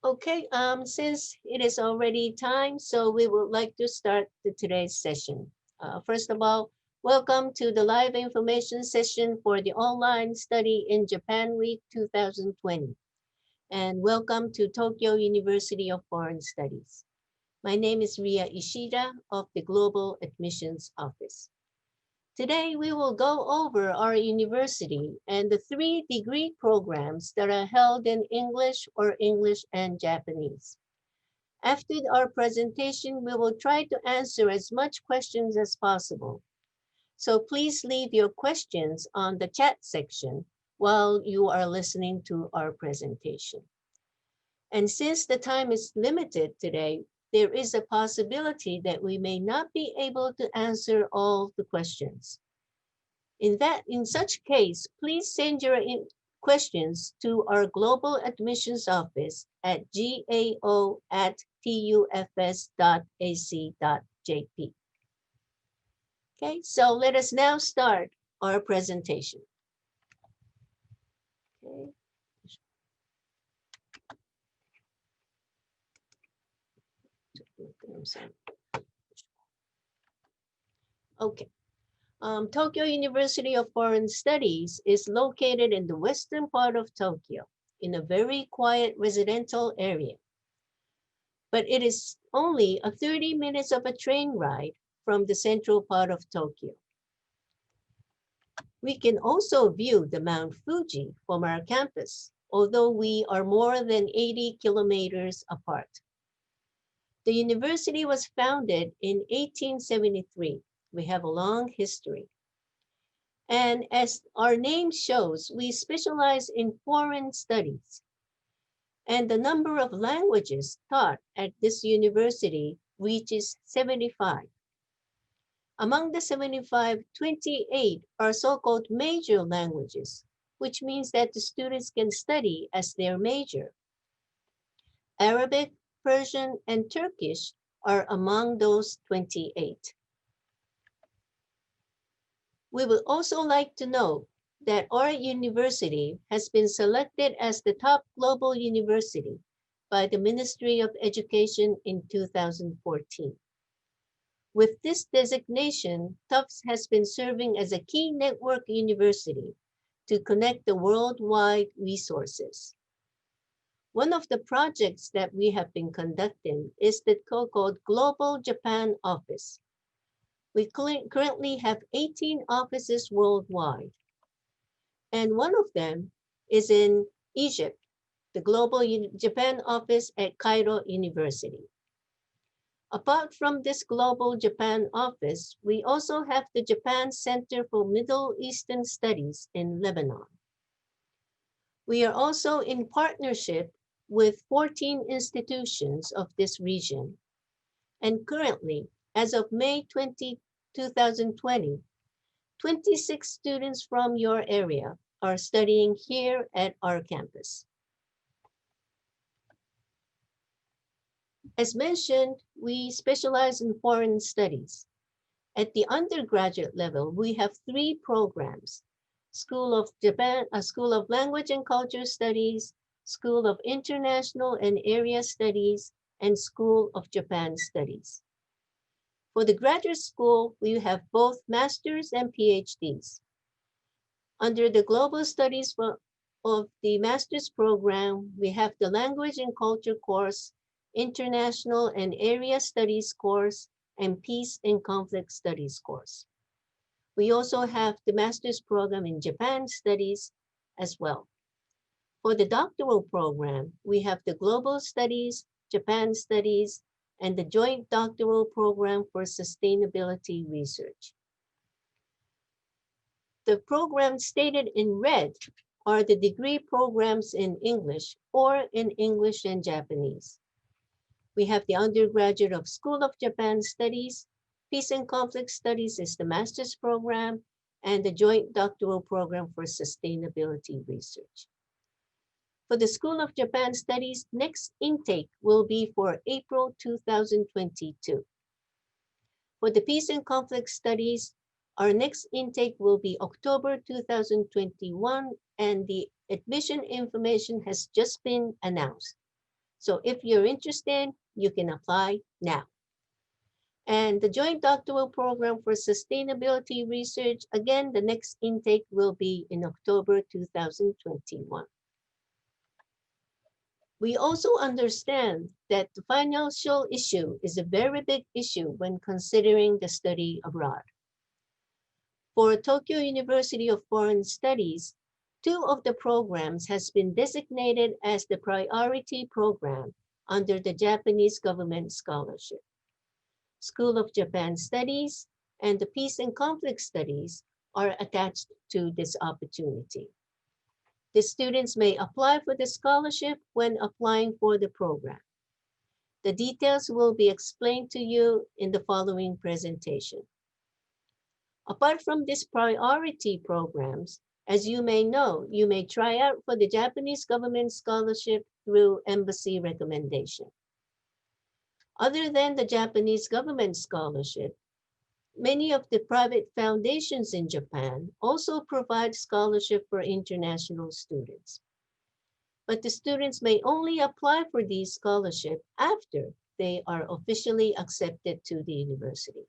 Okay, since it is already time, so we would like to start today's session. First of all, welcome to the live information session for the online study in Japan Week 2020. And welcome to Tokyo University of Foreign Studies. My name is Ria Ishida of the Global Admissions Office. Today, we will go over our university and the three degree programs that are held in English or English and Japanese. After our presentation, we will try to answer as much questions as possible. So please leave your questions on the chat section while you are listening to our presentation. And since the time is limited today, there is a possibility that we may not be able to answer all the questions. In such case, please send your questions to our Global Admissions Office at gao@tufs.ac.jp. Okay, so let us now start our presentation. Okay. Okay. Tokyo University of Foreign Studies is located in the western part of Tokyo in a very quiet residential area. But it is only a 30 minutes of a train ride from the central part of Tokyo. We can also view the Mount Fuji from our campus, although we are more than 80 kilometers apart. The university was founded in 1873. We have a long history. And as our name shows, we specialize in foreign studies. And the number of languages taught at this university reaches 75. Among the 75, 28 are so-called major languages, which means that the students can study as their major. Arabic, Persian, and Turkish are among those 28. We would also like to know that our university has been selected as the top global university by the Ministry of Education in 2014. With this designation, Tufts has been serving as a key network university to connect the worldwide resources. One of the projects that we have been conducting is the so-called Global Japan Office. We currently have 18 offices worldwide, and one of them is in Egypt, the Global Japan Office at Cairo University. Apart from this Global Japan Office, we also have the Japan Center for Middle Eastern Studies in Lebanon. We are also in partnership with 14 institutions of this region, and currently, as of May 2020, 26 students from your area are studying here at our campus. As mentioned, we specialize in foreign studies. At the undergraduate level, we have three programs: School of Language and Culture Studies, School of International and Area Studies, and School of Japan Studies. For the graduate school, we have both master's and PhDs. Under the Global Studies of the master's program, we have the Language and Culture course, International and Area Studies course, and Peace and Conflict Studies course. We also have the master's program in Japan Studies as well. For the doctoral program, we have the Global Studies, Japan Studies, and the Joint Doctoral Program for Sustainability Research. The programs stated in red are the degree programs in English or in English and Japanese. We have the undergraduate of School of Japan Studies, Peace and Conflict Studies is the master's program, and the Joint Doctoral Program for Sustainability Research. For the School of Japan Studies, next intake will be for April 2022. For the Peace and Conflict Studies, our next intake will be October 2021, and the admission information has just been announced. So if you're interested, you can apply now. And the Joint Doctoral Program for Sustainability Research, again, the next intake will be in October 2021. We also understand that the financial issue is a very big issue when considering the study abroad. For Tokyo University of Foreign Studies, 2 of the programs has been designated as the priority program under the Japanese government scholarship. School of Japan Studies and the Peace and Conflict Studies are attached to this opportunity. The students may apply for the scholarship when applying for the program. The details will be explained to you in the following presentation. Apart from these priority programs, as you may know, you may try out for the Japanese government scholarship through embassy recommendation. Other than the Japanese government scholarship, many of the private foundations in Japan also provide scholarship for international students. But the students may only apply for these scholarships after they are officially accepted to the university.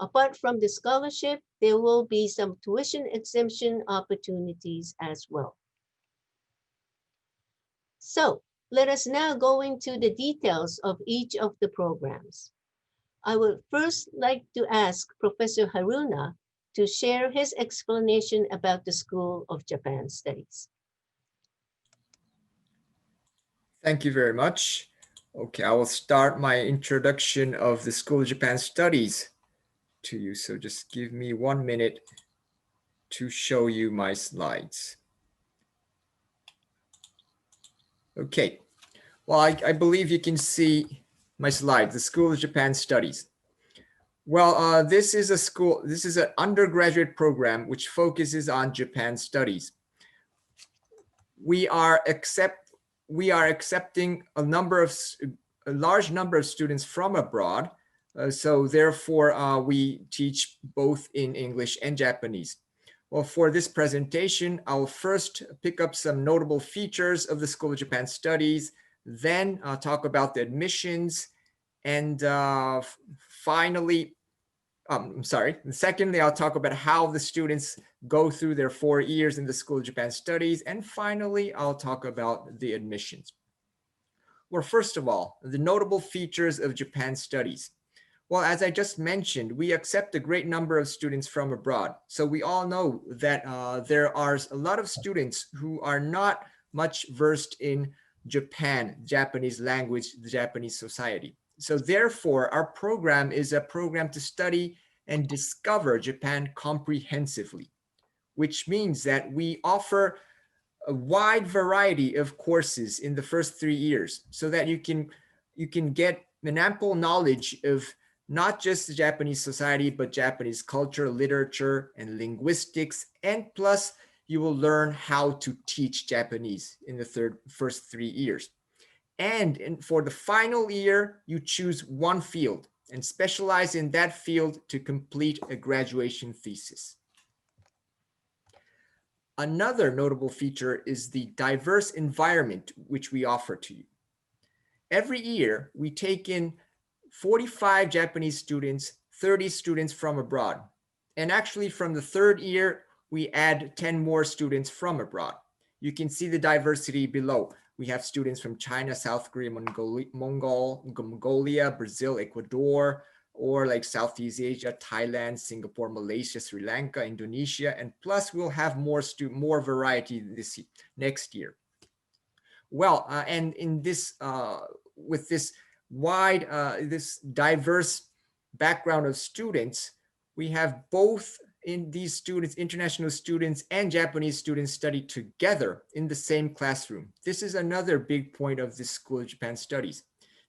Apart from the scholarship, there will be some tuition exemption opportunities as well. So let us now go into the details of each of the programs. I would first like to ask Professor Haruna to share his explanation about the School of Japan Studies. Thank you very much. Okay, I will start my introduction of the School of Japan Studies to you. So just give me 1 minute to show you my slides. Okay, well, I believe you can see my slides, the School of Japan Studies. Well, this is an undergraduate program which focuses on Japan studies. We are accepting a large number of students from abroad. So therefore, we teach both in English and Japanese. Well, for this presentation, I'll first pick up some notable features of the School of Japan Studies, then talk about the admissions, and secondly, I'll talk about how the students go through their 4 years in the School of Japan Studies, and finally, I'll talk about the admissions. Well, first of all, the notable features of Japan Studies. Well, as I just mentioned, we accept a great number of students from abroad. So we all know that there are a lot of students who are not much versed in Japan, Japanese language, the Japanese society. So therefore, our program is a program to study and discover Japan comprehensively, which means that we offer a wide variety of courses in the first 3 years so that you can get an ample knowledge of not just the Japanese society, but Japanese culture, literature, and linguistics. And plus, you will learn how to teach Japanese in the first 3 years. And for the final year, you choose one field and specialize in that field to complete a graduation thesis. Another notable feature is the diverse environment which we offer to you. Every year, we take in 45 Japanese students, 30 students from abroad. And actually from the 3rd year, we add 10 more students from abroad. You can see the diversity below. We have students from China, South Korea, Mongolia, Brazil, Ecuador, or like Southeast Asia, Thailand, Singapore, Malaysia, Sri Lanka, Indonesia, and plus we'll have more variety next year. Well, and in this with this wide, this diverse background of students, we have both in these students, international students and Japanese students study together in the same classroom. This is another big point of this School of Japan Studies,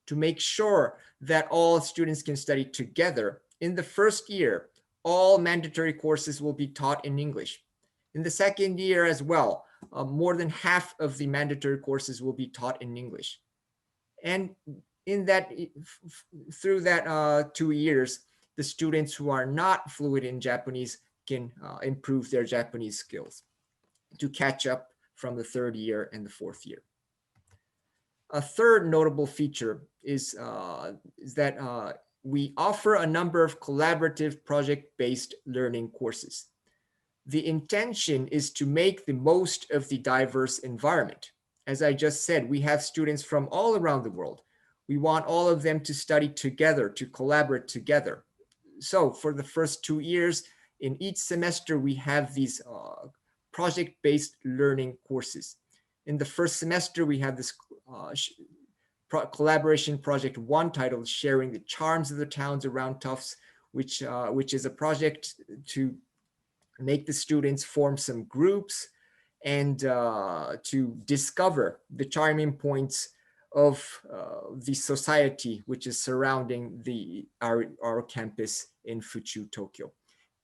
to make sure that all students can study together. In the first year, all mandatory courses will be taught in English. In the second year as well, more than half of the mandatory courses will be taught in English. And in that, through that 2 years, the students who are not fluent in Japanese can improve their Japanese skills to catch up from the 3rd year and the 4th year. A third notable feature is that we offer a number of collaborative project-based learning courses. The intention is to make the most of the diverse environment. As I just said, we have students from all around the world. We want all of them to study together, to collaborate together. So for the first 2 years, in each semester, we have these project-based learning courses. In the first semester, we have this collaboration project one titled Sharing the Charms of the Towns Around Tufts, which is a project to make the students form some groups and to discover the charming points of the society which is surrounding our campus in Fuchu, Tokyo.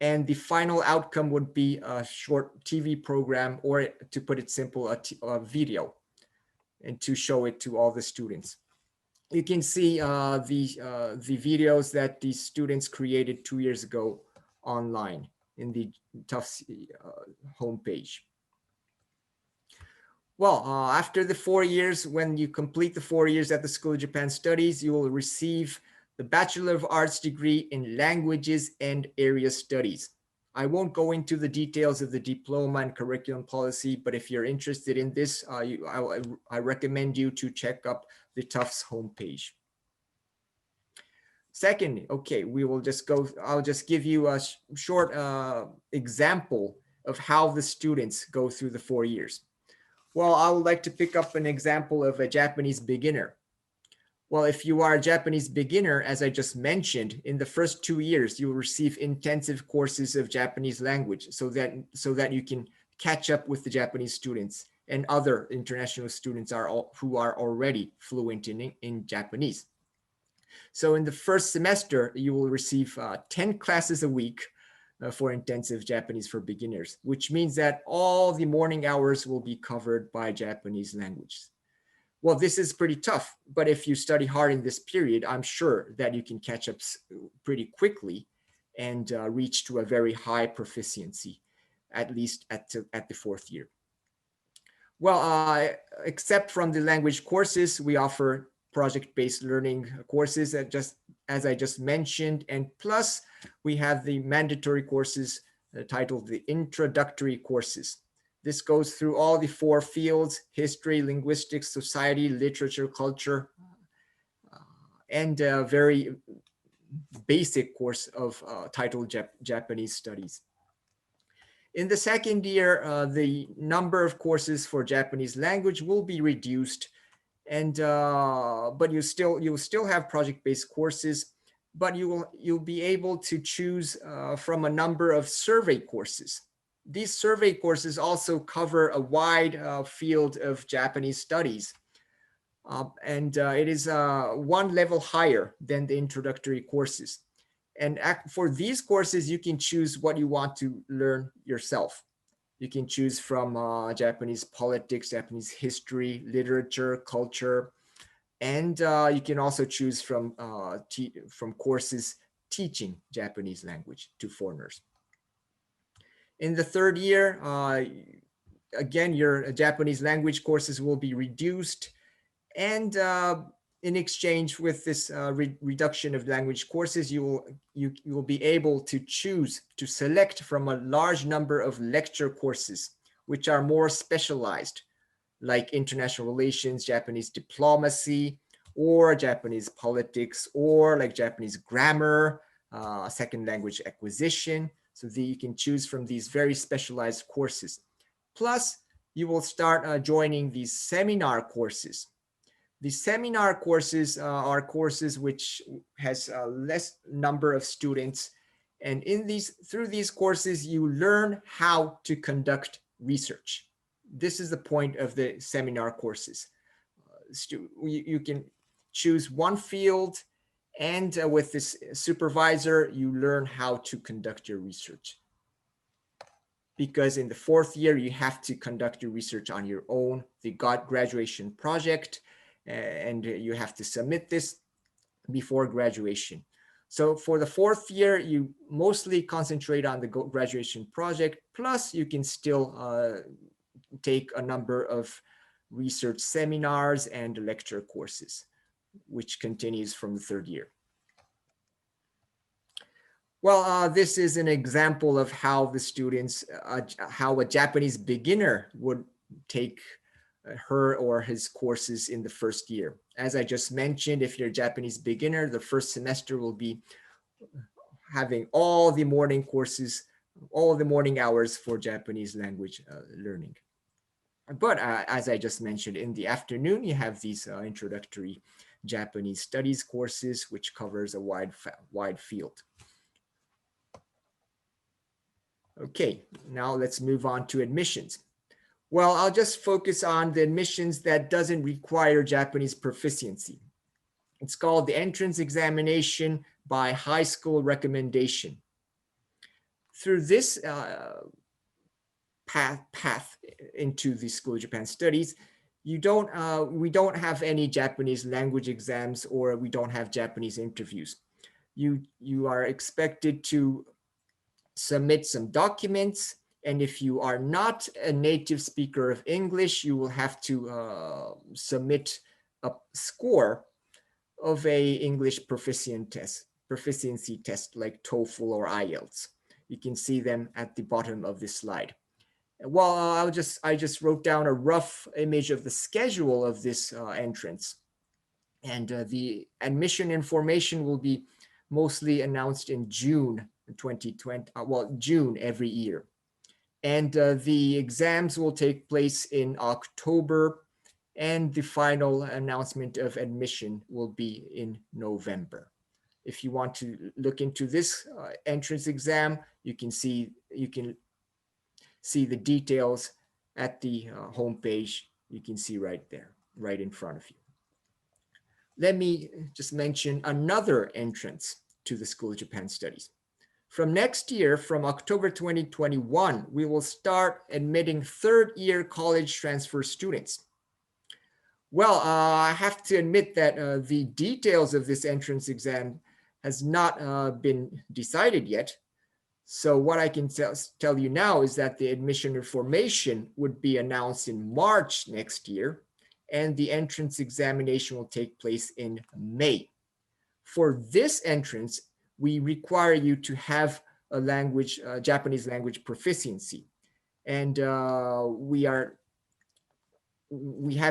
And the final outcome would be a short TV program, or to put it simple, a video, and to show it to all the students. You can see the videos that the students created 2 years ago online in the Tufts homepage. Well, after the 4 years, when you complete the 4 years at the School of Japan Studies, you will receive the Bachelor of Arts degree in Languages and Area Studies. I won't go into the details of the diploma and curriculum policy, but if you're interested in this, I recommend you to check up the Tufts homepage. Second, okay, I'll just give you a short example of how the students go through the 4 years. Well, I would like to pick up an example of a Japanese beginner. Well, if you are a Japanese beginner, as I just mentioned, in the first 2 years, you will receive intensive courses of Japanese language so that you can catch up with the Japanese students and other international students who are already fluent in Japanese. So in the first semester, you will receive 10 classes a week for intensive Japanese for beginners, which means that all the morning hours will be covered by Japanese language. Well, this is pretty tough, but if you study hard in this period, I'm sure that you can catch up pretty quickly and reach to a very high proficiency, at least at the 4th year. Well, except from the language courses, we offer project-based learning courses as I just mentioned, and plus we have the mandatory courses titled the introductory courses. This goes through all the 4 fields: history, linguistics, society, literature, culture, and a very basic course of titled Japanese studies. In the 2nd year, the number of courses for Japanese language will be reduced, and but you'll still have project-based courses, but you'll be able to choose from a number of survey courses. These survey courses also cover a wide field of Japanese studies, and it is one level higher than the introductory courses. And for these courses, you can choose what you want to learn yourself. You can choose from Japanese politics, Japanese history, literature, culture, and you can also choose from courses teaching Japanese language to foreigners. In the 3rd year, again, your Japanese language courses will be reduced, and in exchange with this reduction of language courses, you will be able to choose to select from a large number of lecture courses, which are more specialized, like international relations, Japanese diplomacy, or Japanese politics, or like Japanese grammar, second language acquisition. So that you can choose from these very specialized courses. Plus, you will start joining these seminar courses. The seminar courses are courses which has a less number of students, and through these courses you learn how to conduct research. This is the point of the seminar courses. You can choose one field, and with this supervisor you learn how to conduct your research. Because in the 4th year you have to conduct your research on your own, the graduation project, and you have to submit this before graduation. So for the 4th year, you mostly concentrate on the graduation project, plus you can still take a number of research seminars, and lecture courses, which continues from the third year. Well, this is an example of how the students, how a Japanese beginner would take her or his courses in the first year. As I just mentioned, if you're a Japanese beginner, the first semester will be having all the morning courses, all the morning hours for Japanese language learning. But as I just mentioned, in the afternoon, you have these introductory Japanese studies courses, which covers a wide field. Okay, now let's move on to admissions. Well, I'll just focus on the admissions that doesn't require Japanese proficiency. It's called the entrance examination by high school recommendation. Through this path into the School of Japan Studies, we don't have any Japanese language exams, or we don't have Japanese interviews. You are expected to submit some documents, and if you are not a native speaker of English, you will have to submit a score of a English proficiency test like TOEFL or IELTS. You can see them at the bottom of this slide. Well, I just wrote down a rough image of the schedule of this entrance, and the admission information will be mostly announced in June 2020. June every year, and the exams will take place in October, and the final announcement of admission will be in November. If you want to look into this entrance exam, you can see the details at the homepage. You can see right there, right in front of you. Let me just mention another entrance to the School of Japan Studies. From next year, from October 2021, we will start admitting third-year college transfer students. Well, I have to admit that the details of this entrance exam has not been decided yet. So what I can tell you now is that the admission information would be announced in March next year, and the entrance examination will take place in May. For this entrance, we require you to have a Japanese language proficiency. And we have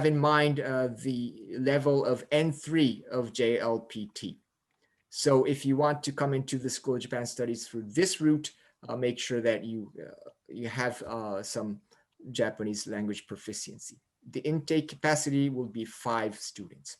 in mind the level of N3 of JLPT. So if you want to come into the School of Japan Studies through this route, make sure that you have some Japanese language proficiency. The intake capacity will be 5 students.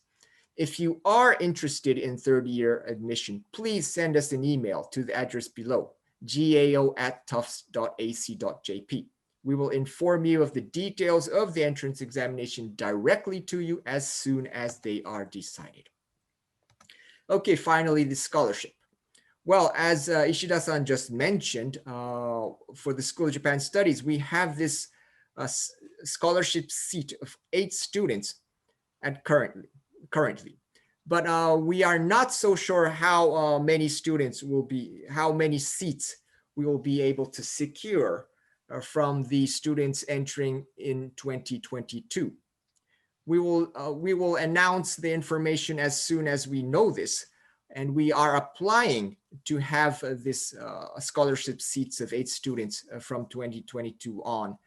If you are interested in third-year admission, please send us an email to the address below, gao@tufts.ac.jp. We will inform you of the details of the entrance examination directly to you as soon as they are decided. Okay, finally, the scholarship. Well, as Ishida-san just mentioned, for the School of Japan Studies, we have this scholarship seat of 8 students currently. But we are not so sure how many seats we will be able to secure from the students entering in 2022. We will announce the information as soon as we know this, and we are applying to have this scholarship seats of 8 students from 2022 on,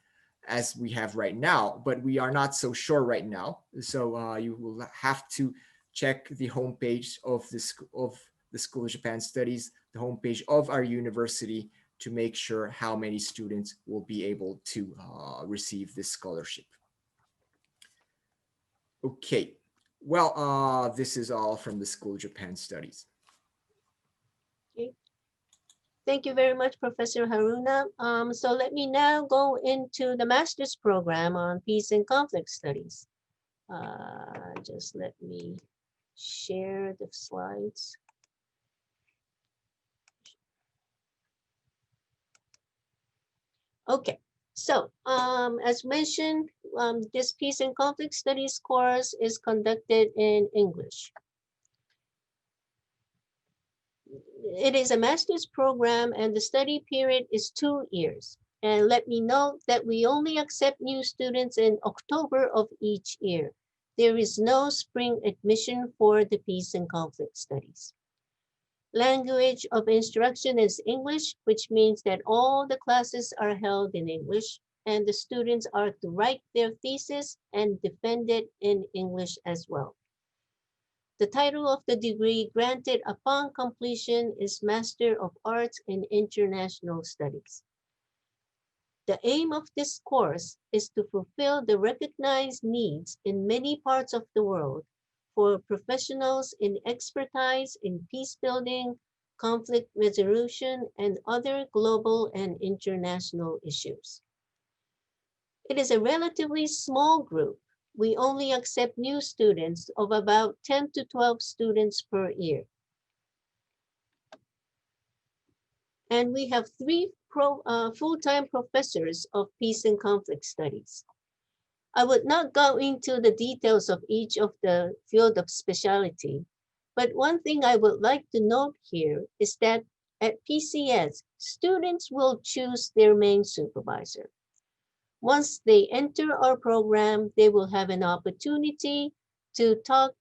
as we have right now, but we are not so sure right now. So you will have to check the homepage of the School of Japan Studies, the homepage of our university, to make sure how many students will be able to receive this scholarship. Okay, well, this is all from the School of Japan Studies. Okay. Thank you very much, Professor Haruna. So let me now go into the master's program on peace and conflict studies. Just let me share the slides. Okay, so as mentioned, this peace and conflict studies course is conducted in English. It is a master's program and the study period is 2 years. And let me note that we only accept new students in October of each year. There is no spring admission for the Peace and Conflict Studies. Language of instruction is English, which means that all the classes are held in English, and the students are to write their thesis and defend it in English as well. The title of the degree granted upon completion is Master of Arts in International Studies. The aim of this course is to fulfill the recognized needs in many parts of the world for professionals in expertise in peace building, conflict resolution, and other global and international issues. It is a relatively small group. We only accept new students of about 10 to 12 students per year. And we have three full-time professors of peace and conflict studies. I would not go into the details of each of the field of specialty, but one thing I would like to note here is that at PCS, students will choose their main supervisor. Once they enter our program, they will have an opportunity to talk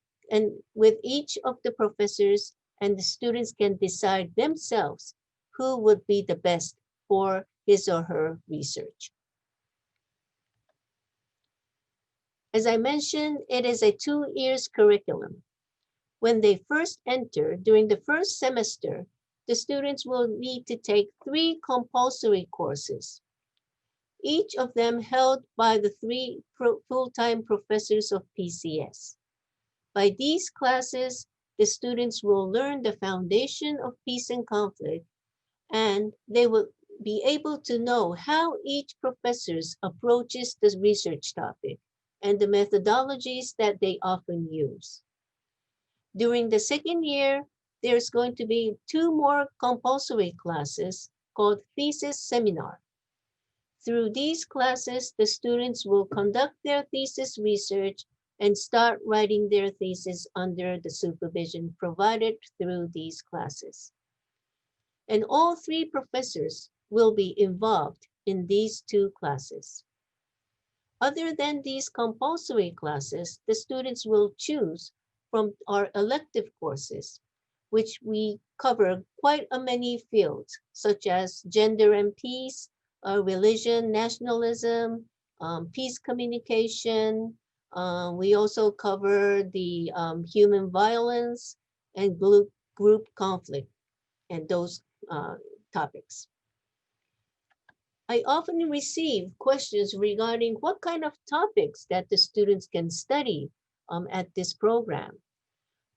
with each of the professors, and the students can decide themselves who would be the best for his or her research. As I mentioned, it is a 2 years curriculum. When they first enter, during the first semester, the students will need to take 3 compulsory courses, each of them held by the 3 full-time professors of PCS. By these classes, the students will learn the foundation of peace and conflict, and they will be able to know how each professor approaches the research topic and the methodologies that they often use. During the second year, there's going to be 2 more compulsory classes called thesis seminar. Through these classes, the students will conduct their thesis research and start writing their thesis under the supervision provided through these classes. And all 3 professors will be involved in these 2 classes. Other than these compulsory classes, the students will choose from our elective courses, which we cover quite a many fields, such as gender and peace, religion, nationalism, peace communication. We also cover the human violence and group conflict and those topics. I often receive questions regarding what kind of topics that the students can study at this program.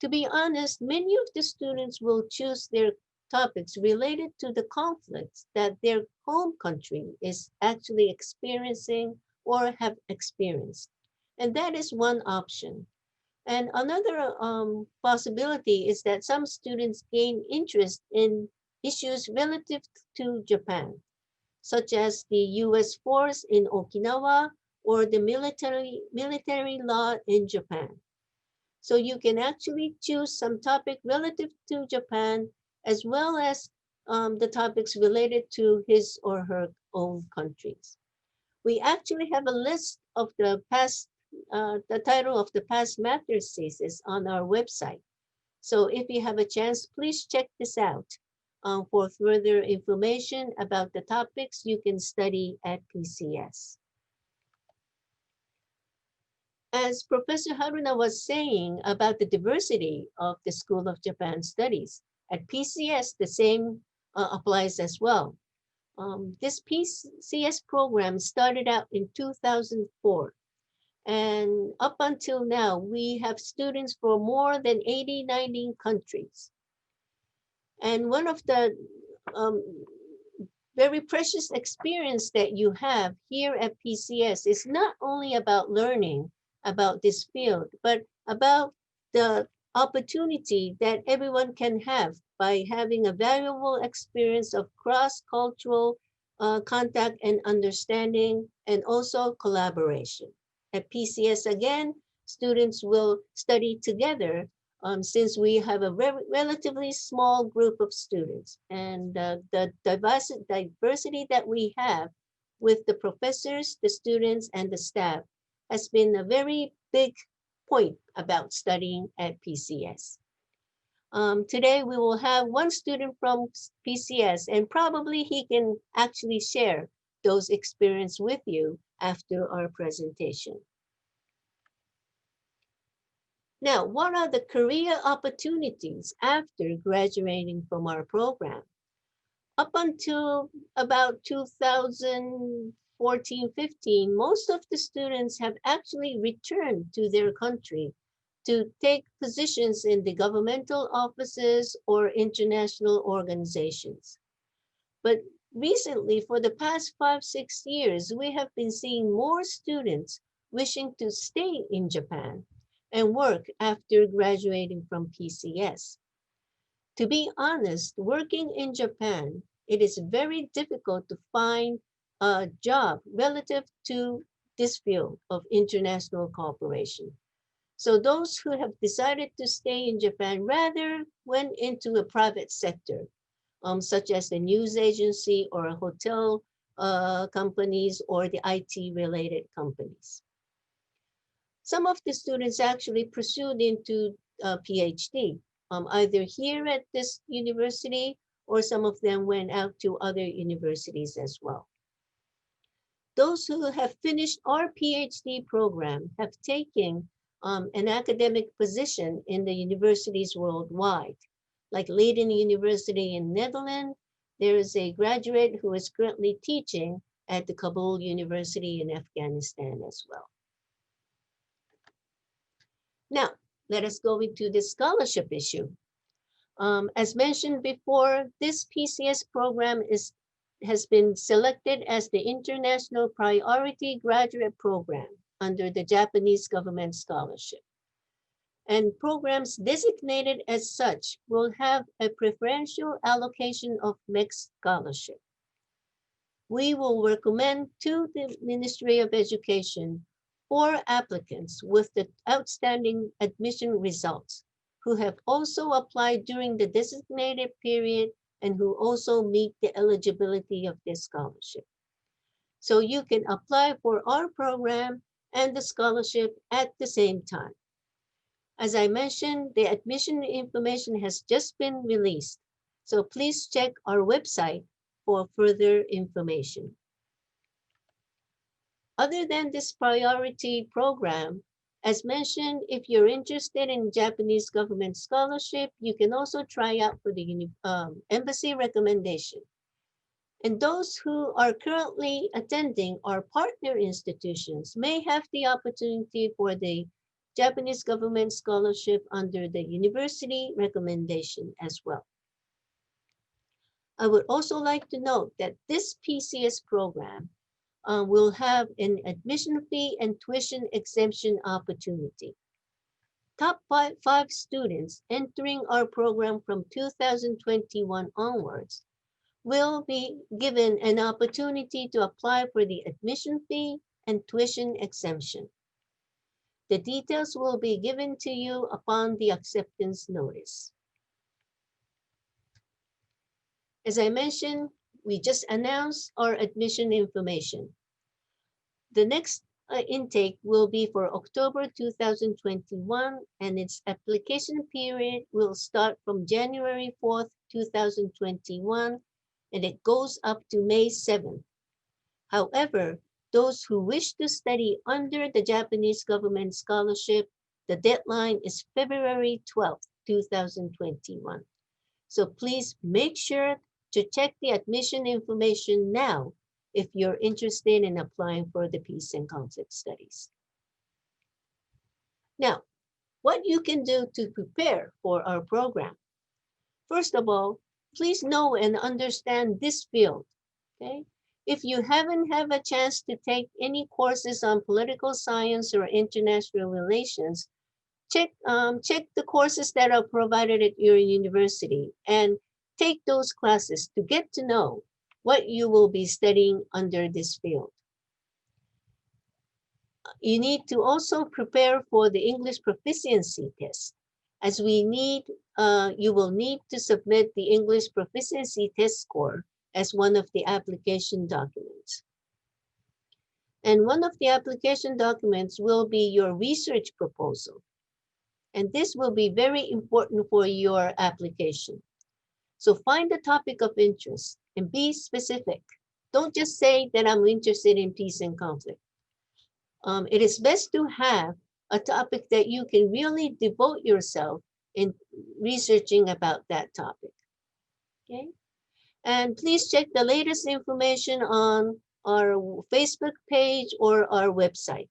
To be honest, many of the students will choose their topics related to the conflicts that their home country is actually experiencing or have experienced. And that is one option. And another possibility is that some students gain interest in issues relative to Japan, such as the US force in Okinawa or the military law in Japan. So you can actually choose some topic relative to Japan as well as the topics related to his or her own countries. We actually have a list of the title of the past master's thesis on our website. So if you have a chance, please check this out for further information about the topics you can study at PCS. As Professor Haruna was saying about the diversity of the School of Japan Studies, at PCS, the same applies as well. This PCS program started out in 2004. And up until now, we have students from more than 80, 90 countries. And one of the very precious experience that you have here at PCS is not only about learning about this field, but about the opportunity that everyone can have by having a valuable experience of cross-cultural contact and understanding, and also collaboration. At PCS, again, students will study together since we have a relatively small group of students, and the diversity that we have with the professors, the students, and the staff has been a very big point about studying at PCS. Today, we will have one student from PCS, and probably he can actually share those experiences with you after our presentation. Now, what are the career opportunities after graduating from our program? Up until about 2014-15, most of the students have actually returned to their country to take positions in the governmental offices or international organizations. But recently, for the past 5-6 years, we have been seeing more students wishing to stay in Japan and work after graduating from PCS. To be honest, working in Japan, it is very difficult to find a job relative to this field of international cooperation. So those who have decided to stay in Japan rather went into a private sector, such as the news agency or hotel companies or the IT-related companies. Some of the students actually pursued into a PhD, either here at this university or some of them went out to other universities as well. Those who have finished our PhD program have taken an academic position in the universities worldwide. Like Leiden University in Netherlands, there is a graduate who is currently teaching at the Kabul University in Afghanistan as well. Now, let us go into the scholarship issue. As mentioned before, this PCS program has been selected as the International Priority Graduate Program under the Japanese government scholarship. And programs designated as such will have a preferential allocation of mixed scholarship. We will recommend to the Ministry of Education 4 applicants with the outstanding admission results who have also applied during the designated period and who also meet the eligibility of this scholarship. So you can apply for our program and the scholarship at the same time. As I mentioned, the admission information has just been released. So please check our website for further information. Other than this priority program, as mentioned, if you're interested in Japanese government scholarship, you can also try out for the embassy recommendation. And those who are currently attending our partner institutions may have the opportunity for the Japanese government scholarship under the university recommendation as well. I would also like to note that this PCS program will have an admission fee and tuition exemption opportunity. Top five students entering our program from 2021 onwards will be given an opportunity to apply for the admission fee and tuition exemption. The details will be given to you upon the acceptance notice. As I mentioned, we just announced our admission information. The next intake will be for October 2021, and its application period will start from January 4th, 2021, and it goes up to May 7th. However, those who wish to study under the Japanese government scholarship, the deadline is February 12th, 2021. So please make sure to check the admission information now if you're interested in applying for the Peace and Conflict Studies. Now, what you can do to prepare for our program. First of all, please know and understand this field, okay? If you haven't had a chance to take any courses on political science or international relations, check the courses that are provided at your university and take those classes to get to know what you will be studying under this field. You need to also prepare for the English proficiency test, as you will need to submit the English proficiency test score as one of the application documents. And one of the application documents will be your research proposal. And this will be very important for your application. So find the topic of interest and be specific. Don't just say that I'm interested in peace and conflict. It is best to have a topic that you can really devote yourself in researching about that topic. Okay? And please check the latest information on our Facebook page or our website.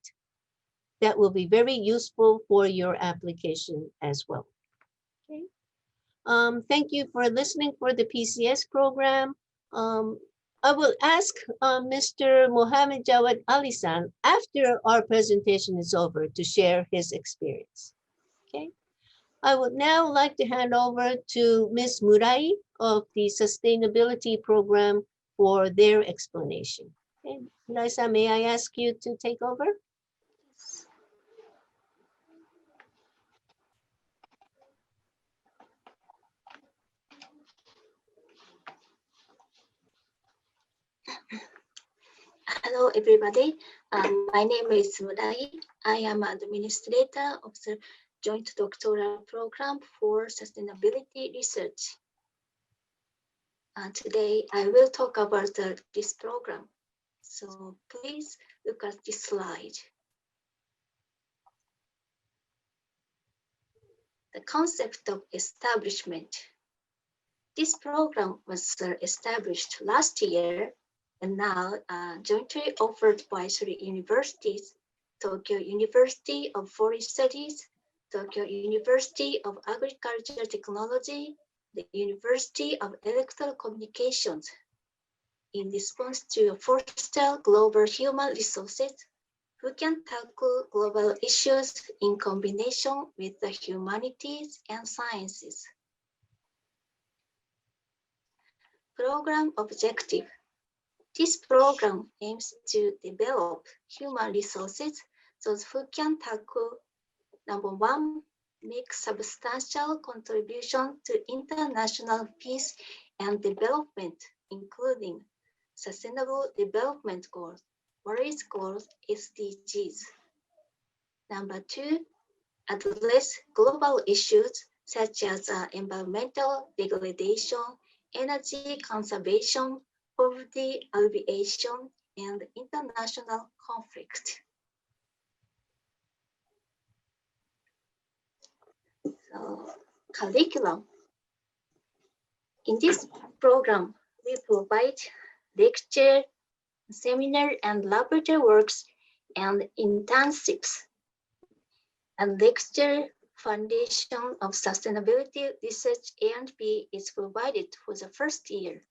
That will be very useful for your application as well. Okay. Thank you for listening for the PCS program. I will ask Mr. Mohammed Jawad Alisan after our presentation is over to share his experience. Okay. I would now like to hand over to Ms. Murai of the Sustainability Program for their explanation. Okay. Murai-san, may I ask you to take over? Hello, everybody. My name is Murai. I am administrator of the Joint Doctoral Program for Sustainability Research. Today, I will talk about this program. So please look at this slide. The concept of establishment. This program was established last year and now jointly offered by 3 universities: Tokyo University of Forest Studies, Tokyo University of Agricultural Technology, the University of Electrical Communications, in response to foster global human resources who can tackle global issues in combination with the humanities and sciences. Program objective. This program aims to develop human resources, those who can tackle, number 1, make substantial contribution to international peace and development, including Sustainable Development Goals, Paris Goals, SDGs. Number 2, address global issues such as environmental degradation, energy conservation, poverty alleviation, and international conflict. So, curriculum. In this program, we provide lecture, seminar, and laboratory works and internships. And lecture Foundation of Sustainability Research A&B is provided for the first year.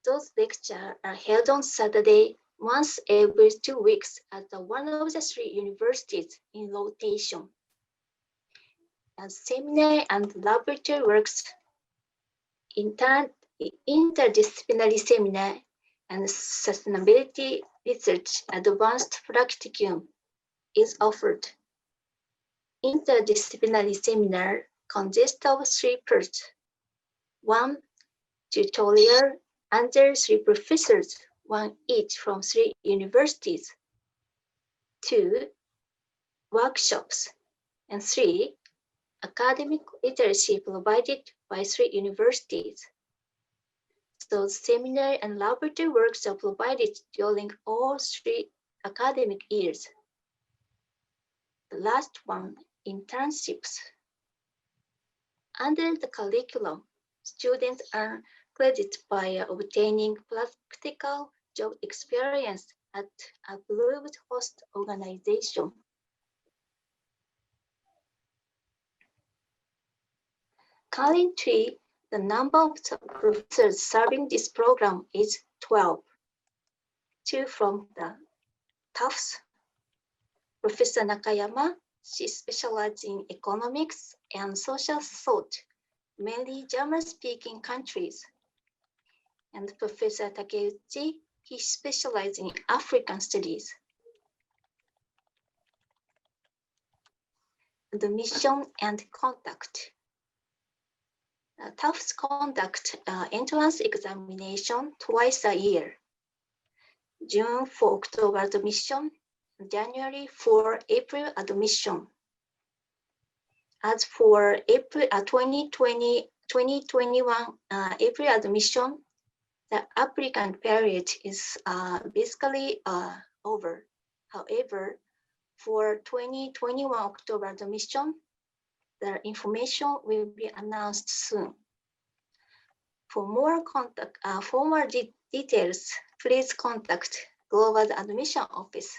Those lectures are held on Saturday, once every 2 weeks at one of the 3 universities in rotation. And seminar and laboratory works, interdisciplinary seminar, and sustainability research advanced practicum is offered. Interdisciplinary seminar consists of 3 parts. 1, tutorial under 3 professors, 1 each from 3 universities. 2, workshops. And 3, academic literacy provided by 3 universities. So seminar and laboratory works are provided during all 3 academic years. The last one, internships. Under the curriculum, students earn credit by obtaining practical job experience at approved host organization. Currently, the number of professors serving this program is 12. 2 from the Tufts. Professor Nakayama, she specializes in economics and social thought, mainly German-speaking countries. And Professor Takeuchi, he specializes in African studies. The mission and conduct. Tufts conduct entrance examination twice a year. June for October admission, January for April admission. As for April 2021 April admission, the applicant period is basically over. However, for 2021 October admission, the information will be announced soon. For more details, please contact Global Admission Office.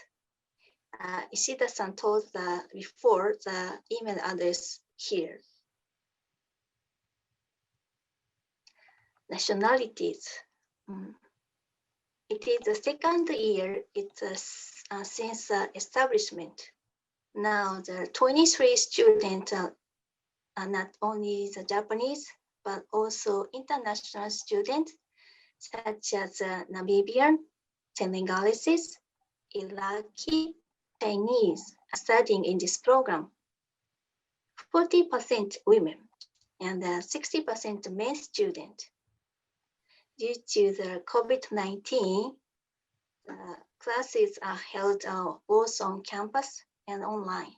Ishida-san told before the email address here. Nationalities. It is the second year since establishment. Now the 23 students are not only the Japanese, but also international students such as Namibian, Senegalese, Iraqi, Chinese are studying in this program. 40% women and 60% men students. Due to the COVID-19, classes are held both on campus and online.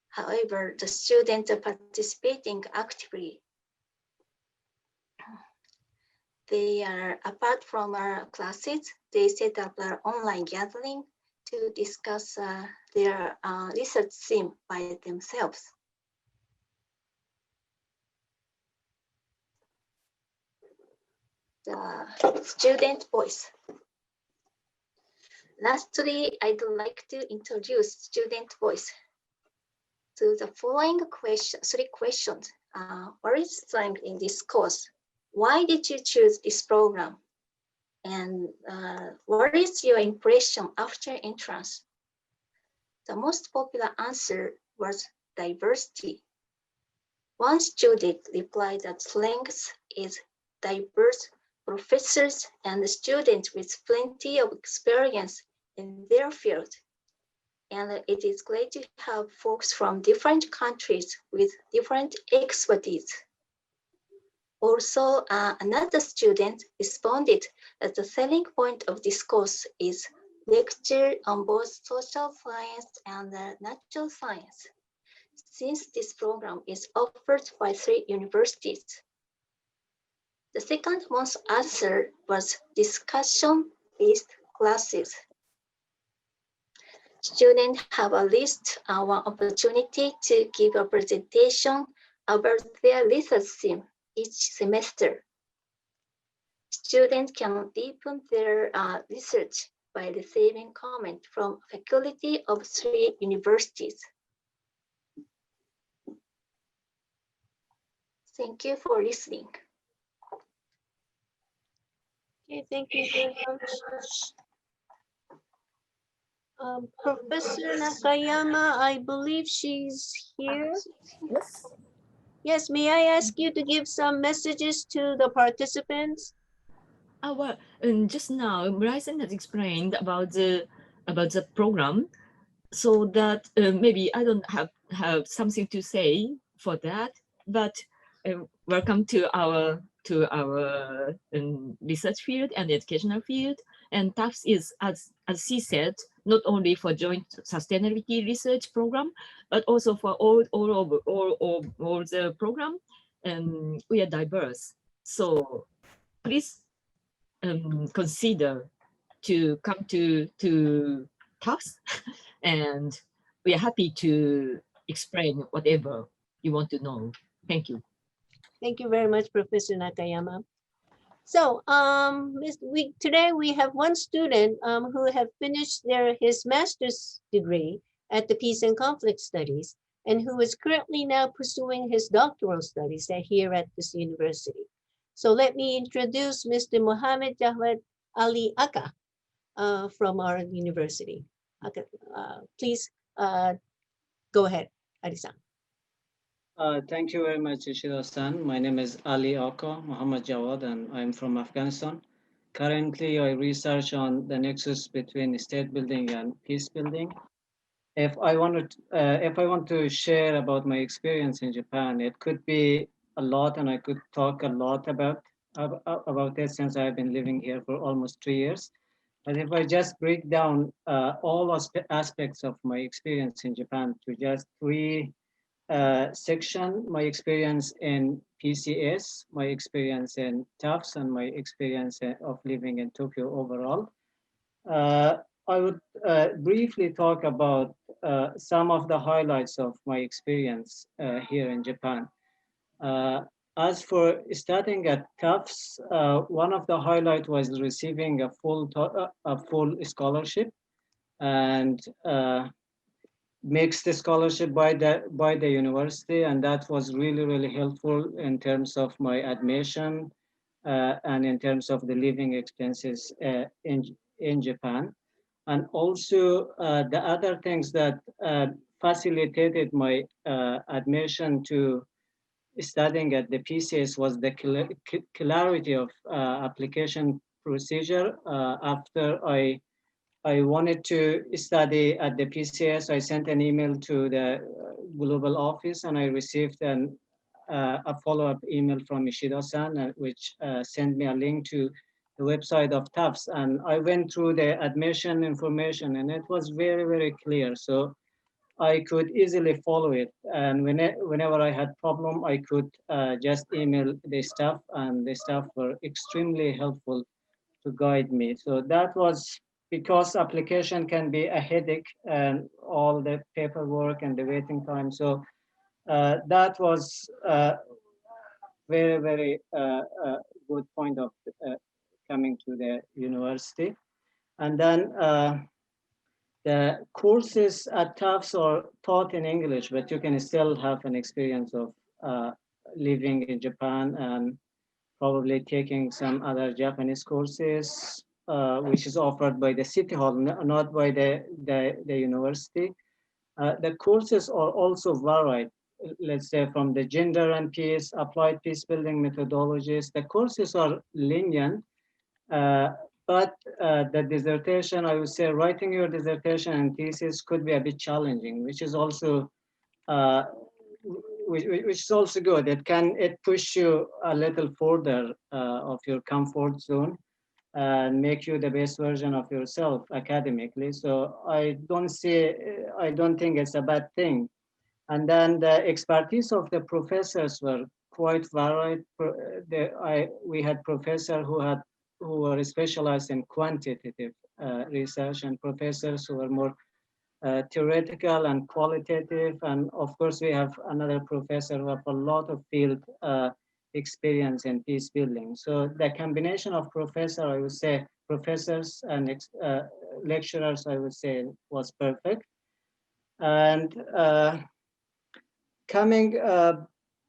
However, the students are participating actively. They are, apart from our classes, they set up an online gathering to discuss their research theme by themselves. The student voice. Lastly, I'd like to introduce student voice. So the following three questions. What is strength in this course? Why did you choose this program? And what is your impression after entrance? The most popular answer was diversity. One student replied that strength is diverse professors and students with plenty of experience in their field. And it is great to have folks from different countries with different expertise. Also, another student responded that the selling point of this course is lecture on both social science and natural science, since this program is offered by 3 universities. The second most answer was discussion-based classes. Students have at least one opportunity to give a presentation about their research theme each semester. Students can deepen their research by receiving comment from faculty of 3 universities. Thank you for listening. Okay, thank you very much. Professor Nakayama, I believe she's here. Yes. Yes, may I ask you to give some messages to the participants? Well, just now, Bryson has explained about the program, so that maybe I don't have something to say for that. But welcome to our research field and educational field. And TAFS is, as she said, not only for joint sustainability research program, but also for all the program. And we are diverse. So please consider to come to talks, and we are happy to explain whatever you want to know. Thank you. Thank you very much, Professor Nakayama. So today we have one student who have finished his master's degree at the Peace and Conflict Studies, and who is currently now pursuing his doctoral studies here at this university. So let me introduce Mr. Mohammed Jawad Ali Aka from our university. Aka, please go ahead, Ali-san. Thank you very much, Ishida-san. My name is Ali Aka Muhammad Jawad, and I'm from Afghanistan. Currently, I research on the nexus between state building and peace building. If I want to share about my experience in Japan, it could be a lot, and I could talk a lot about it since I've been living here for almost 3 years. But if I just break down all aspects of my experience in Japan to just three section, my experience in PCS, my experience in TAFs, and my experience of living in Tokyo overall. Uh, I would briefly talk about some of the highlights of my experience here in Japan. Uh, as for starting at TAFs, one of the highlight was receiving a full scholarship, and mixed scholarship by the university, and that was really helpful in terms of my admission and in terms of the living expenses in Japan. And also the other things that facilitated my admission to studying at the PCS was the clarity of application procedure. After I wanted to study at the PCS, I sent an email to the global office, and I received a follow-up email from Ishido-san, which sent me a link to the website of TAFS. And I went through the admission information, and it was very clear. So I could easily follow it. And whenever I had problem, I could just email the staff, and the staff were extremely helpful to guide me. So that was because application can be a headache and all the paperwork and the waiting time. So that was very good point of coming to the university. And then the courses at TAFS are taught in English, but you can still have an experience of living in Japan and probably taking some other Japanese courses, which is offered by the city hall, not by the university. The courses are also varied, let's say from the gender and peace, applied peace building methodologies. The courses are lenient, uh, but the dissertation, I would say writing your dissertation and thesis could be a bit challenging, which is also uh, which is also good. It push you a little further of your comfort zone and make you the best version of yourself academically. So I don't think it's a bad thing. And then the expertise of the professors were quite varied. We had professors who were specialized in quantitative research, and professors who were more theoretical and qualitative. And of course, we have another professor who have a lot of field experience in peace building. So the combination of I would say, professors and lecturers, I would say, was perfect. And coming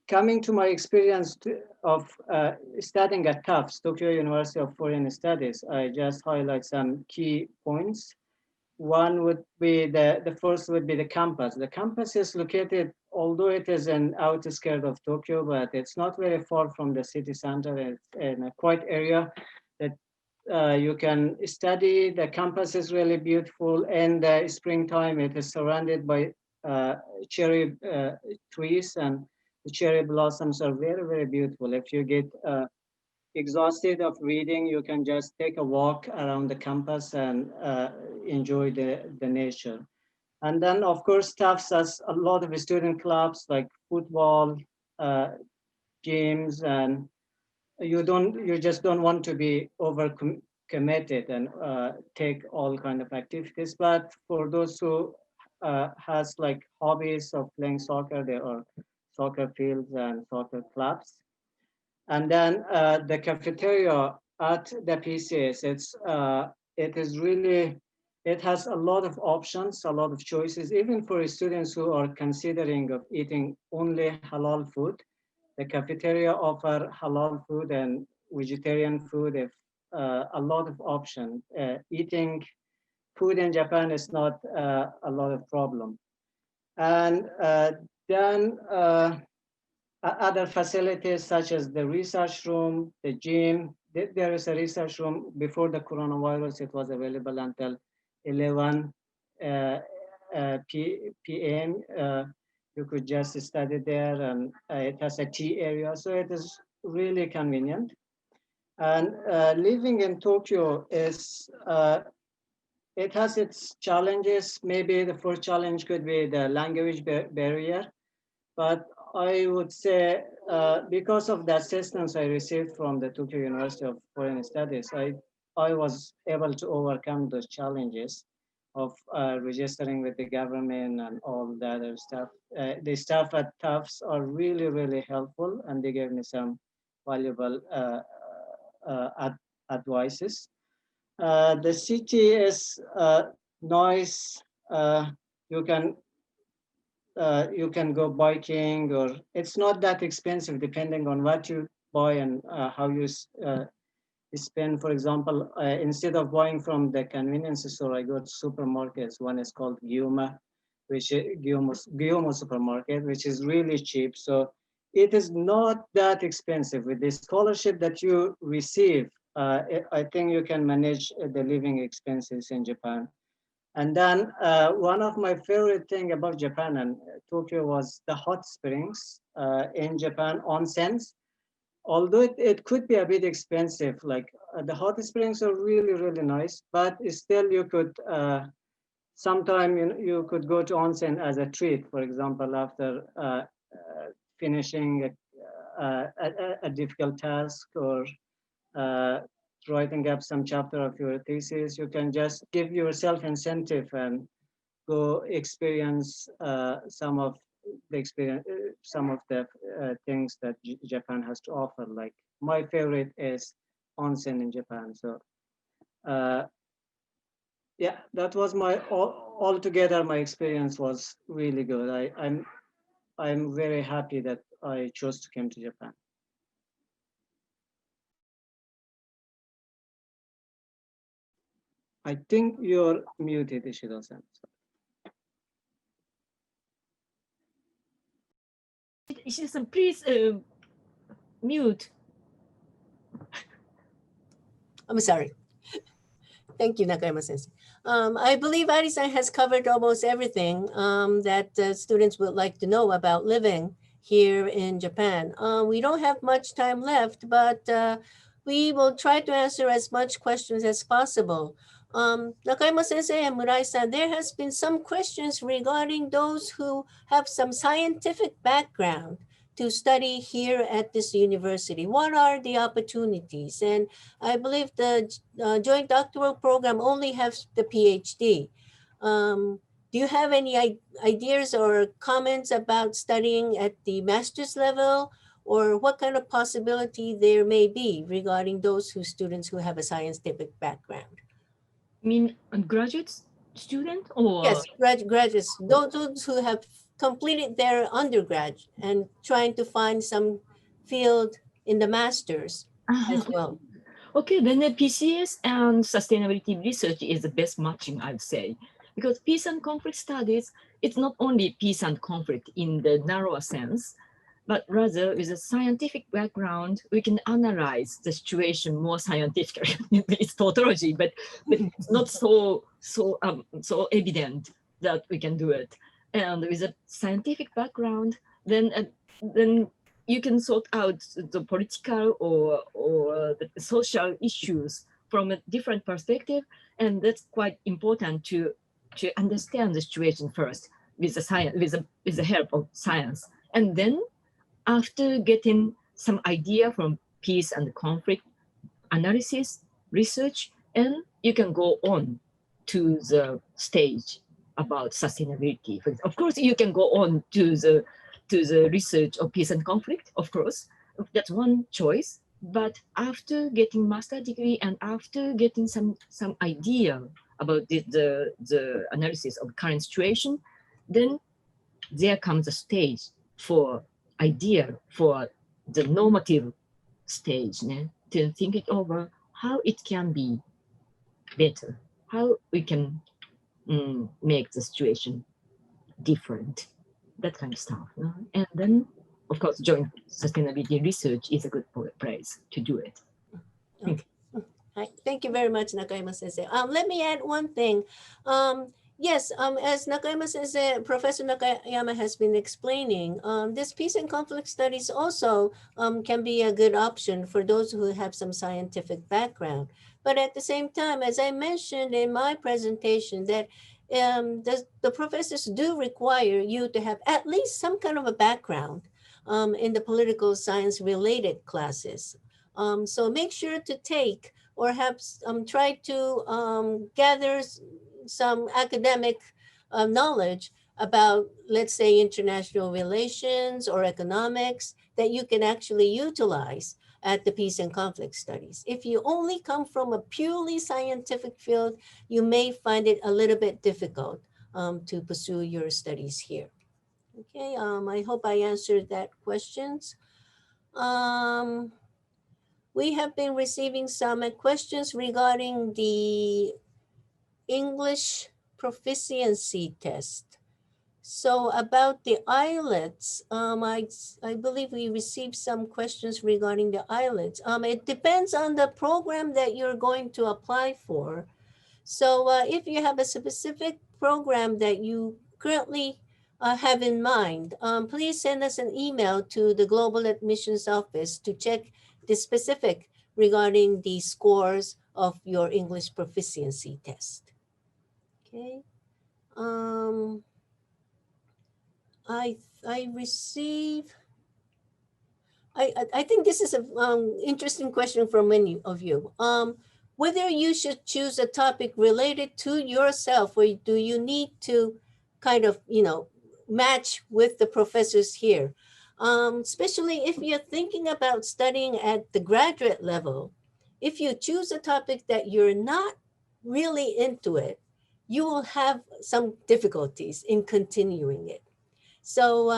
coming to my experience of studying at TUFS, Tokyo University of Foreign Studies, I just highlight some key points. One would be the first would be the campus. The campus is located, although it is an outskirts of Tokyo, but it's not very far from the city center. It's in a quiet area that you can study. The campus is really beautiful. In the springtime, it is surrounded by cherry trees, and the cherry blossoms are very beautiful. If you get exhausted of reading, you can just take a walk around the campus and enjoy the nature. And then, of course, staff has a lot of student clubs like football, uh, gyms, and you just don't want to be over committed and take all kind of activities. But for those who has like hobbies of playing soccer, there are soccer fields and soccer clubs. And then the cafeteria at the PCS, it is really, it has a lot of options, a lot of choices, even for students who are considering of eating only halal food. The cafeteria offer halal food and vegetarian food, if a lot of options. Eating food in Japan is not a lot of problem. And then other facilities such as the research room, the gym. There is a research room. Before the coronavirus, it was available until 11 p.m. You could just study there, and it has a tea area, so it is really convenient. And living in Tokyo is, it has its challenges. Maybe the first challenge could be the language barrier. But I would say, because of the assistance I received from the Tokyo University of Foreign Studies, I was able to overcome those challenges of registering with the government and all the other stuff. The staff at Tufts are really, really helpful, and they gave me some valuable advices. The city is nice. You can you can go biking, or it's not that expensive depending on what you buy and how you spend. For example, instead of buying from the convenience store, I go to supermarkets. One is called Gyuma, which is Gyuma supermarket, which is really cheap. So it is not that expensive. With the scholarship that you receive, I think you can manage the living expenses in Japan. And then one of my favorite thing about Japan and Tokyo was the hot springs in Japan, onsens. Although it could be a bit expensive, like the hot springs are really, really nice, but still you could, sometime you could go to onsen as a treat, for example, after finishing a difficult task, or uh, writing up some chapter of your thesis, you can just give yourself incentive and go experience some of the things that Japan has to offer. Like my favorite is onsen in Japan. So uh, yeah, that was my altogether. My experience was really good. I'm very happy that I chose to come to Japan. I think you're muted, Ishido-san. Ishida-san, please mute. I'm sorry. Thank you, Nakayama-sensei. I believe Ari-san has covered almost everything that students would like to know about living here in Japan. We don't have much time left, but we will try to answer as much questions as possible. Nakayama-sensei and Murai-san, there has been some questions regarding those who have some scientific background to study here at this university. What are the opportunities? And I believe the joint doctoral program only has the PhD. Do you have any ideas or comments about studying at the master's level, or what kind of possibility there may be regarding those students who have a scientific background? I mean, a graduate student or Yes, graduates, those who have completed their undergrad and trying to find some field in the master's as well. Okay, then the PCS and sustainability research is the best matching, I'd say, because peace and conflict studies, it's not only peace and conflict in the narrower sense, but rather with a scientific background, we can analyze the situation more scientifically. It's tautology, but it's not so evident that we can do it. And with a scientific background, then you can sort out the political or the social issues from a different perspective, and that's quite important to understand the situation first with the science, with the help of science, and then after getting some idea from peace and conflict analysis research, and you can go on to the stage about sustainability. Of course, you can go on to the research of peace and conflict, of course. That's one choice. But after getting master degree and after getting some idea about the analysis of current situation, then there comes a stage for idea for the normative stage, to think it over how it can be better, how we can make the situation different, that kind of stuff. And then, of course, joint sustainability research is a good place to do it. Thank you very much, Nakayama Sensei. Let me add one thing. Yes, as Nakayama says, Professor Nakayama has been explaining, this peace and conflict studies also can be a good option for those who have some scientific background. But at the same time, as I mentioned in my presentation, that the professors do require you to have at least some kind of a background in the political science related classes. So make sure to take or have try to gather some academic knowledge about, let's say, international relations or economics that you can actually utilize at the peace and conflict studies. If you only come from a purely scientific field, you may find it a little bit difficult to pursue your studies here. Okay, I hope I answered that questions. We have been receiving some questions regarding the English proficiency test. So about the IELTS, I believe we received some questions regarding the IELTS. It depends on the program that you're going to apply for. So if you have a specific program that you currently have in mind, please send us an email to the Global Admissions Office to check the specific regarding the scores of your English proficiency test. Okay. Um, I receive. I think this is a interesting question from many of you. Whether you should choose a topic related to yourself, or do you need to kind of match with the professors here, especially if you're thinking about studying at the graduate level. If you choose a topic that you're not really into it, you will have some difficulties in continuing it. So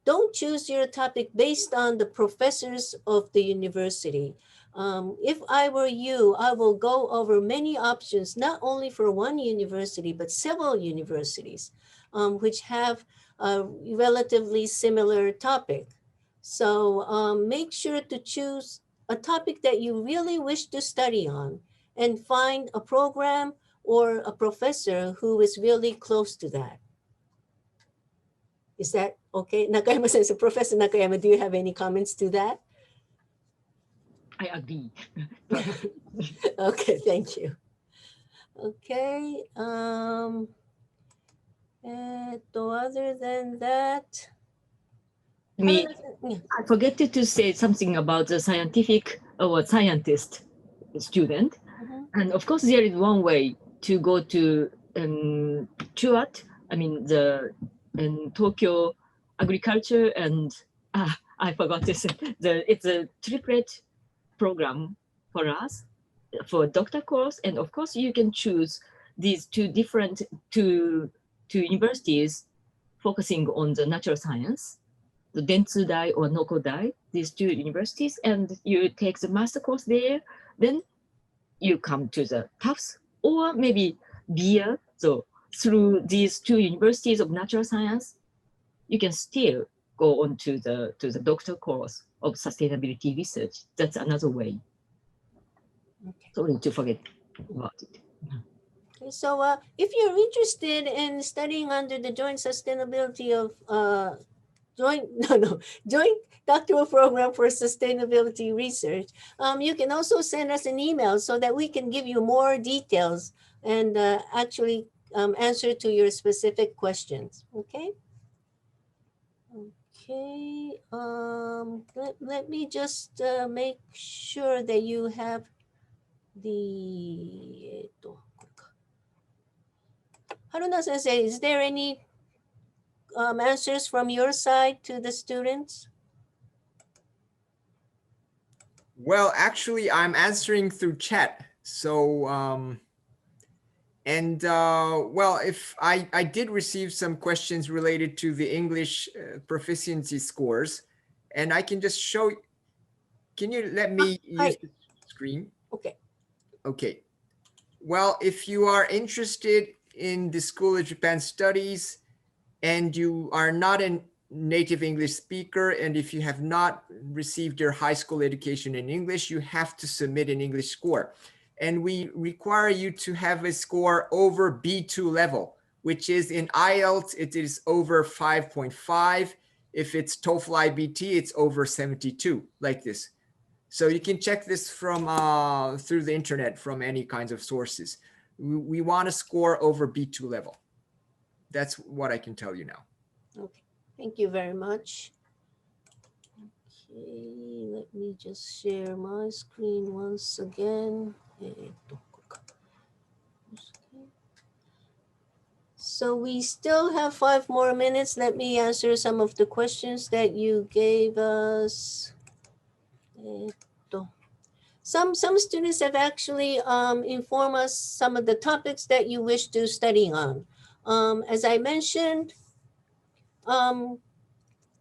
don't choose your topic based on the professors of the university. If I were you, I will go over many options, not only for one university, but several universities, which have a relatively similar topic. So make sure to choose a topic that you really wish to study on and find a program or a professor who is really close to that. Is that okay? Nakayama says, Professor Nakayama, do you have any comments to that? I agree. Okay, thank you. Okay. Other than that, Me, yeah. I forget to say something about the scientific or scientist student. Mhm. And of course, there is one way to go to TUAT, I mean, the Tokyo Agriculture and, I forgot to say, it's a triplet program for us, for doctor course. And of course, you can choose these two universities focusing on the natural science, the Dentsu Dai or Noko Dai, these two universities, and you take the master course there. Then you come to the Tufts or maybe BIA. So through these two universities of natural science, you can still go on to the doctor course of sustainability research. That's another way. Okay. Sorry to forget about it. Okay, so if you're interested in studying under the joint sustainability of joint doctoral program for sustainability research, you can also send us an email so that we can give you more details and actually answer to your specific questions. Okay. Okay. Let me just make sure that you have the. Haruna Sensei, is there any answers from your side to the students? Well, actually, I'm answering through chat. So, well, if I did receive some questions related to the English proficiency scores, and I can just show. Can you let me use Hi. the screen? Okay. Okay. Well, if you are interested in the School of Japan Studies and you are not a native English speaker, and if you have not received your high school education in English, you have to submit an English score. And we require you to have a score over B2 level, which is in IELTS, it is over 5.5. If it's TOEFL IBT, it's over 72, like this. So you can check this from through the internet from any kinds of sources. We want to score over B2 level. That's what I can tell you now. Okay, thank you very much. Okay, let me just share my screen once again. So we still have 5 more minutes. Let me answer some of the questions that you gave us. Some students have actually informed us some of the topics that you wish to study on. As I mentioned,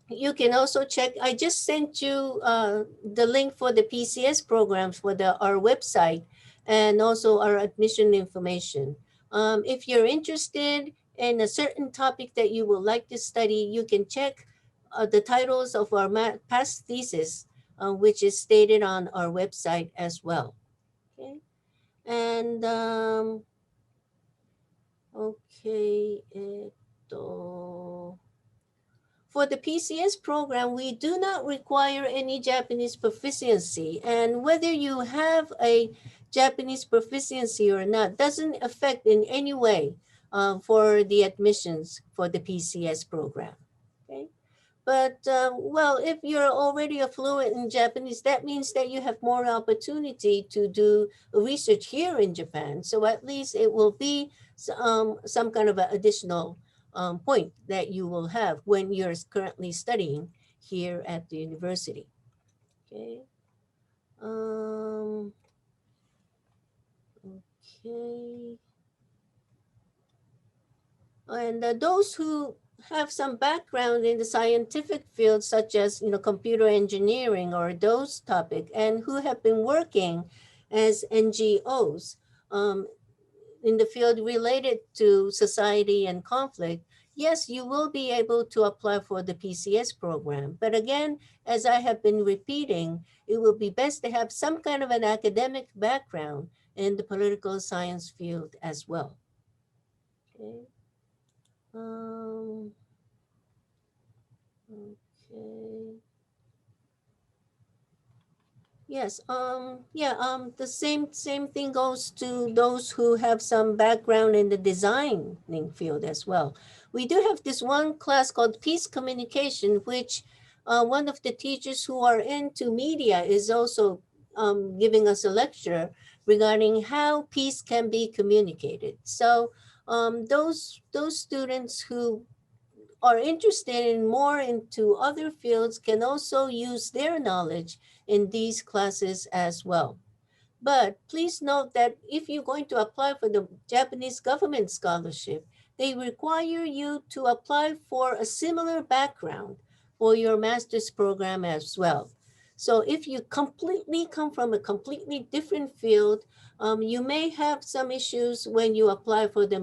you can also check, I just sent you the link for the PCS programs for our website and also our admission information. If you're interested in a certain topic that you would like to study, you can check the titles of our past thesis, which is stated on our website as well. Okay, and okay, for the PCS program, we do not require any Japanese proficiency, and whether you have a Japanese proficiency or not doesn't affect in any way for the admissions for the PCS program. Okay. But, well, if you're already fluent in Japanese, that means that you have more opportunity to do research here in Japan. So at least it will be some kind of an additional point that you will have when you're currently studying here at the university. Okay. Okay. And those who have some background in the scientific field, such as computer engineering or those topics, and who have been working as NGOs in the field related to society and conflict, yes, you will be able to apply for the PCS program. But again, as I have been repeating, it will be best to have some kind of an academic background in the political science field as well. Okay. Okay. Yes, the same thing goes to those who have some background in the designing field as well. We do have this one class called Peace Communication, which one of the teachers who are into media is also giving us a lecture regarding how peace can be communicated. So those students who are interested in more into other fields can also use their knowledge in these classes as well. But please note that if you're going to apply for the Japanese government scholarship, they require you to apply for a similar background for your master's program as well. So if you completely come from a completely different field, you may have some issues when you apply for the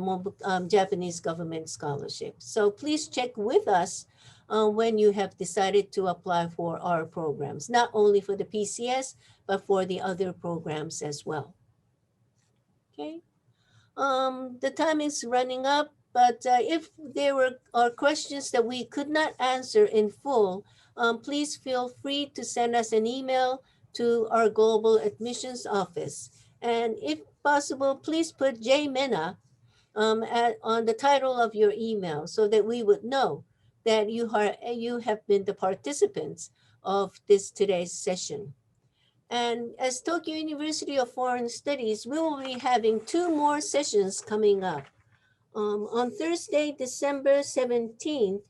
Japanese government scholarship. So please check with us when you have decided to apply for our programs, not only for the PCS, but for the other programs as well. Okay. The time is running up, but if there are questions that we could not answer in full, please feel free to send us an email to our Global Admissions Office. And if possible, please put JMENA on the title of your email so that we would know that you have been the participants of today's session. And as Tokyo University of Foreign Studies, we will be having 2 more sessions coming up. On Thursday, December 17th,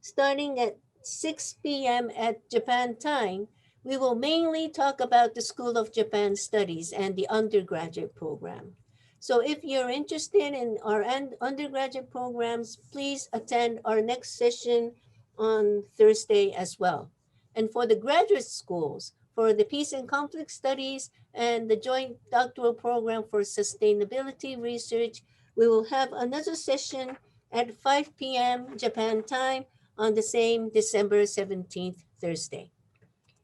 starting at 6 p.m. at Japan time, we will mainly talk about the School of Japan Studies and the undergraduate program. So if you're interested in our undergraduate programs, please attend our next session on Thursday as well. And for the graduate schools, for the Peace and Conflict Studies and the Joint Doctoral Program for Sustainability Research, we will have another session at 5 p.m. Japan time on the same December 17th, Thursday.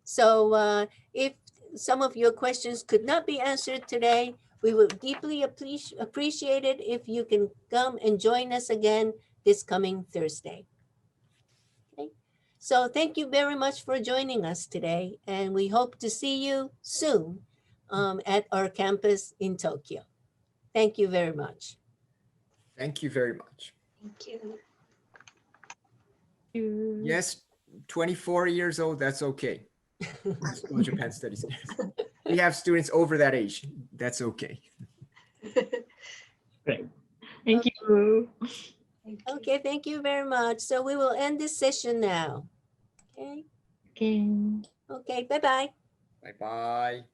So if some of your questions could not be answered today, We would deeply appreciate it if you can come and join us again this coming Thursday. Okay. So thank you very much for joining us today, and we hope to see you soon at our campus in Tokyo. Thank you very much. Thank you very much. Thank you. Yes, 24 years old, that's okay. School of Japan Studies. We have students over that age. That's okay. Great. Thank you. Thank you. Okay, thank you very much. So we will end this session now. Okay, Okay. okay, bye-bye. Bye-bye.